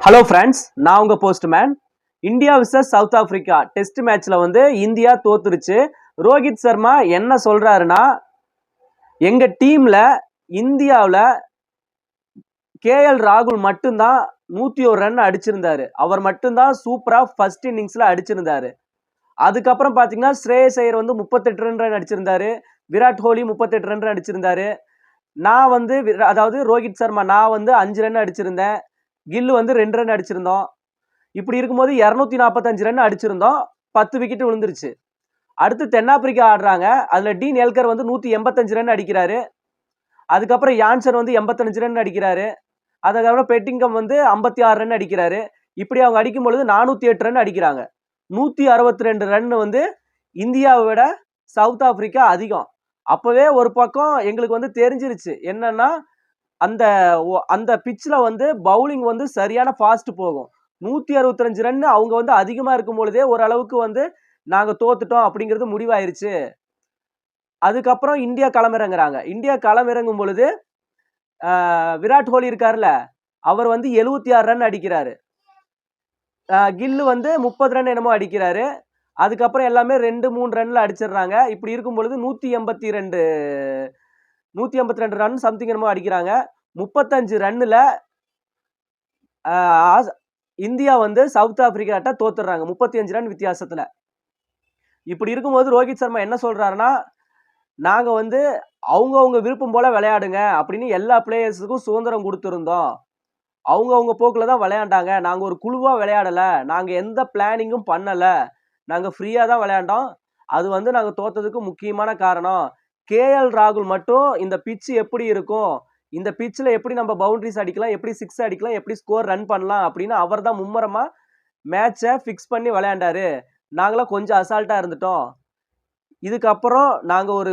Hello friends, நான் உங்க postman. India versus South Africa test மேட்ச்ல இந்தியா தோத்துருச்சு. ரோஹித் சர்மா என்ன சொல்றாருன்னா, எங்க டீம்ல இந்தியாவில் கேஎல் ராகுல் மட்டும்தான் 101 ரன் அடிச்சிருந்தாரு. அவர் மட்டும்தான் சூப்பரா ஃபர்ஸ்ட் இன்னிங்ஸ்ல அடிச்சிருந்தாரு. அதுக்கப்புறம் பாத்தீங்கன்னா ஸ்ரேயஸ் ஐயர் 38 ரன் அடிச்சிருந்தாரு. விராட் கோலி 38 ரன் அடிச்சிருந்தாரு. நான் அதாவது ரோஹித் சர்மா நான் 5 ரன் அடிச்சிருந்தேன். கில்லு 2 ரன் அடிச்சிருந்தோம். இப்படி இருக்கும்போது 245 ரன் அடிச்சிருந்தோம். 10 விக்கெட் விழுந்துருச்சு. அடுத்து தென்னாப்பிரிக்கா ஆடுறாங்க. அதுல டீன் எல்கர் 185 ரன் அடிக்கிறாரு. அதுக்கப்புறம் யான்சன் 85 ரன் அடிக்கிறாரு. அதுக்கப்புறம் பெட்டிங்கம் 56 ரன் அடிக்கிறாரு. இப்படி அவங்க அடிக்கும் பொழுது 408 ரன் அடிக்கிறாங்க. 162 ரன் இந்தியாவை விட சவுத் ஆப்பிரிக்கா அதிகம். அப்பவே ஒரு பக்கம் எங்களுக்கு தெரிஞ்சிருச்சு என்னன்னா, அந்த அந்த பிட்ச்ல பவுலிங் சரியான ஃபாஸ்ட் போகும். 165 ரன் அவங்க அதிகமா இருக்கும் பொழுதே ஓரளவுக்கு நாங்க தோத்துட்டோம் அப்படிங்கிறது முடிவாயிருச்சு. அதுக்கப்புறம் இந்தியா களமிறங்குறாங்க. இந்தியா களமிறங்கும் பொழுது விராட் கோலி இருக்காருல்ல, அவர் 76 ரன் அடிக்கிறாரு. கில்லு 30 ரன் என்னமோ அடிக்கிறாரு. அதுக்கப்புறம் எல்லாமே 2-3 ரன்ல அடிச்சிடுறாங்க. இப்படி இருக்கும் பொழுது 182 ரன் சம்திங் என்னமோ அடிக்கிறாங்க. 35 ரன்னுல இந்தியா சவுத் ஆப்பிரிக்காட்ட தோத்துறாங்க 35 ரன் வித்தியாசத்துல. இப்படி இருக்கும்போது ரோஹித் சர்மா என்ன சொல்றாருன்னா, நாங்க அவங்கவுங்க விருப்பம் போல விளையாடுங்க அப்படின்னு எல்லா பிளேயர்ஸுக்கும் சுதந்திரம் கொடுத்துருந்தோம். அவங்கவுங்க போக்குல தான் விளையாண்டாங்க. நாங்க ஒரு குழுவா விளையாடல. நாங்க எந்த பிளானிங்கும் பண்ணல. நாங்க ஃப்ரீயா தான் விளையாண்டோம். அது நாங்க தோத்ததுக்கு முக்கியமான காரணம். கேஎல் ராகுல் மட்டும் இந்த பிட்ச் எப்படி இருக்கும், இந்த பிட்ச்ல எப்படி நம்ம பவுண்டரிஸ் அடிக்கலாம், எப்படி சிக்ஸ் அடிக்கலாம், எப்படி ஸ்கோர் ரன் பண்ணலாம் அப்படின்னு அவர் தான் மும்மரமா மேட்சை ஃபிக்ஸ் பண்ணி விளையாண்டாரு. நாங்களாம் கொஞ்சம் அசால்ட்டா இருந்துட்டோம். இதுக்கப்புறம் நாங்க ஒரு